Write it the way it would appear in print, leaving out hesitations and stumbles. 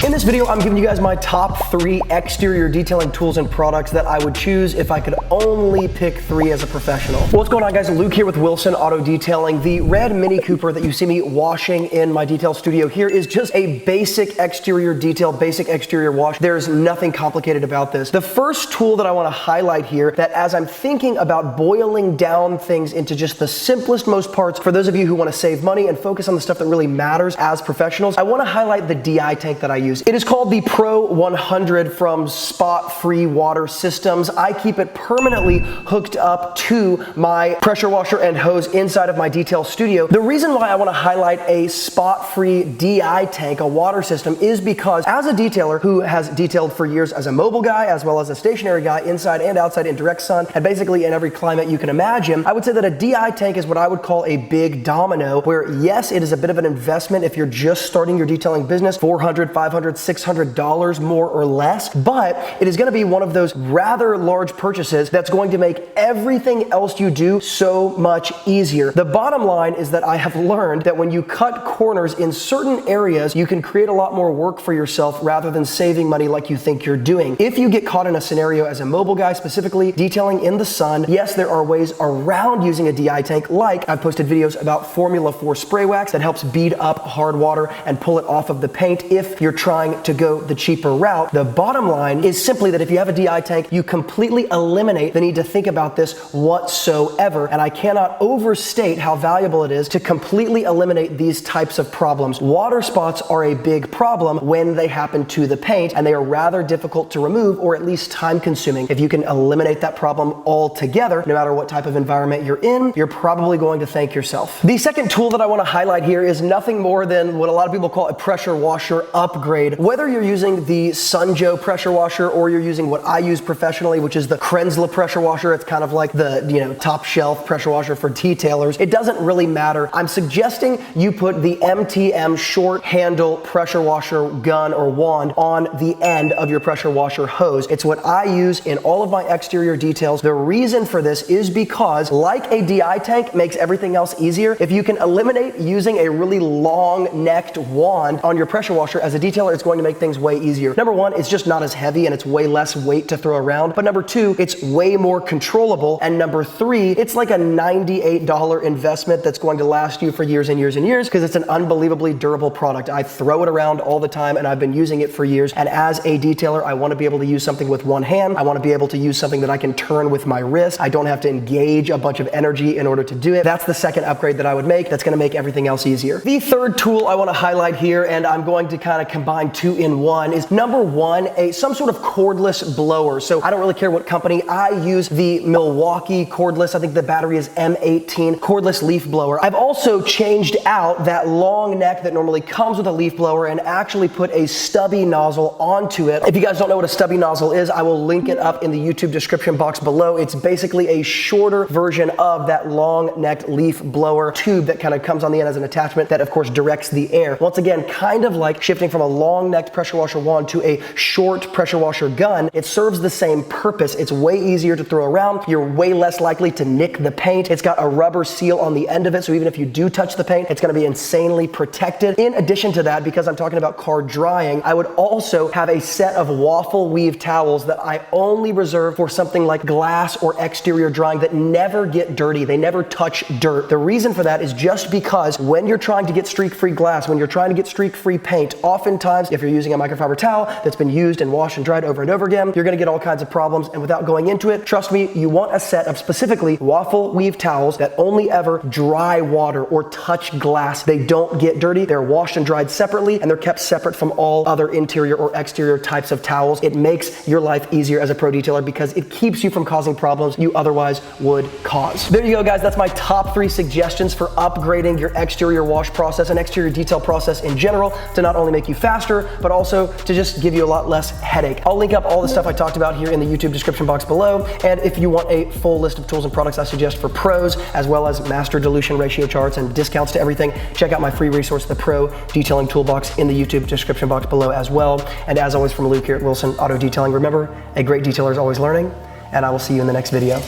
In this video, I'm giving you guys my top 3 exterior detailing tools and products that I would choose if I could only pick 3 as a professional. What's going on, guys? Luke here with Wilson Auto Detailing. The red Mini Cooper that you see me washing in my detail studio here is just a basic exterior detail, basic exterior wash. There's nothing complicated about this. The first tool that I want to highlight here, that as I'm thinking about boiling down things into just the simplest, most parts, for those of you who want to save money and focus on the stuff that really matters as professionals, I want to highlight the DI tank that I use. It is called the Pro 100 from Spotfree Water Systems. I keep it permanently hooked up to my pressure washer and hose inside of my detail studio. The reason why I want to highlight a Spotfree DI tank, a water system, is because as a detailer who has detailed for years as a mobile guy as well as a stationary guy, inside and outside in direct sun and basically in every climate you can imagine, I would say that a DI tank is what I would call a big domino, where yes, it is a bit of an investment if you're just starting your detailing business, $400, $500, $600 more or less, but it is going to be one of those rather large purchases that's going to make everything else you do so much easier. The bottom line is that I have learned that when you cut corners in certain areas, you can create a lot more work for yourself rather than saving money like you think you're doing. If you get caught in a scenario as a mobile guy, specifically detailing in the sun, yes, there are ways around using a DI tank, like I've posted videos about Formula 4 spray wax that helps bead up hard water and pull it off of the paint if you're trying to go the cheaper route. The bottom line is simply that if you have a DI tank, you completely eliminate the need to think about this whatsoever. And I cannot overstate how valuable it is to completely eliminate these types of problems. Water spots are a big problem when they happen to the paint, and they are rather difficult to remove, or at least time consuming. If you can eliminate that problem altogether, no matter what type of environment you're in, you're probably going to thank yourself. The second tool that I want to highlight here is nothing more than what a lot of people call a pressure washer upgrade. Whether you're using the Sunjo pressure washer or you're using what I use professionally, which is the Krenzla pressure washer, it's kind of like the top shelf pressure washer for detailers. It doesn't really matter. I'm suggesting you put the MTM short handle pressure washer gun or wand on the end of your pressure washer hose. It's what I use in all of my exterior details. The reason for this is because, like a DI tank makes everything else easier, if you can eliminate using a really long-necked wand on your pressure washer as a detailer, it's going to make things way easier. Number one, it's just not as heavy and it's way less weight to throw around. But number two, it's way more controllable. And number three, it's like a $98 investment that's going to last you for years and years and years, because it's an unbelievably durable product. I throw it around all the time and I've been using it for years. And as a detailer, I want to be able to use something with one hand. I want to be able to use something that I can turn with my wrist. I don't have to engage a bunch of energy in order to do it. That's the second upgrade that I would make. That's going to make everything else easier. The third tool I want to highlight here, and I'm going to kind of combine 2 in 1, is number one, some sort of cordless blower. So I don't really care what company. I use the Milwaukee cordless, I think the battery is M18, cordless leaf blower. I've also changed out that long neck that normally comes with a leaf blower and actually put a stubby nozzle onto it. If you guys don't know what a stubby nozzle is, I will link it up in the YouTube description box below. It's basically a shorter version of that long-necked leaf blower tube that kind of comes on the end as an attachment that of course directs the air. Once again, kind of like shifting from a long-necked pressure washer wand to a short pressure washer gun. It serves the same purpose. It's way easier to throw around. You're way less likely to nick the paint. It's got a rubber seal on the end of it, so even if you do touch the paint, it's going to be insanely protected. In addition to that, because I'm talking about car drying, I would also have a set of waffle weave towels that I only reserve for something like glass or exterior drying that never get dirty. They never touch dirt. The reason for that is just because when you're trying to get streak-free glass, when you're trying to get streak-free paint, oftentimes if you're using a microfiber towel that's been used and washed and dried over and over again, you're going to get all kinds of problems. And without going into it, trust me, you want a set of specifically waffle weave towels that only ever dry water or touch glass. They don't get dirty. They're washed and dried separately, and they're kept separate from all other interior or exterior types of towels. It makes your life easier as a pro detailer because it keeps you from causing problems you otherwise would cause. There you go, guys. That's my top 3 suggestions for upgrading your exterior wash process and exterior detail process in general to not only make you faster, but also to just give you a lot less headache. I'll link up all the stuff I talked about here in the YouTube description box below. And if you want a full list of tools and products I suggest for pros, as well as master dilution ratio charts and discounts to everything, check out my free resource, the Pro Detailing Toolbox, in the YouTube description box below as well. And as always, from Luke here at Wilson Auto Detailing, remember, a great detailer is always learning, and I will see you in the next video.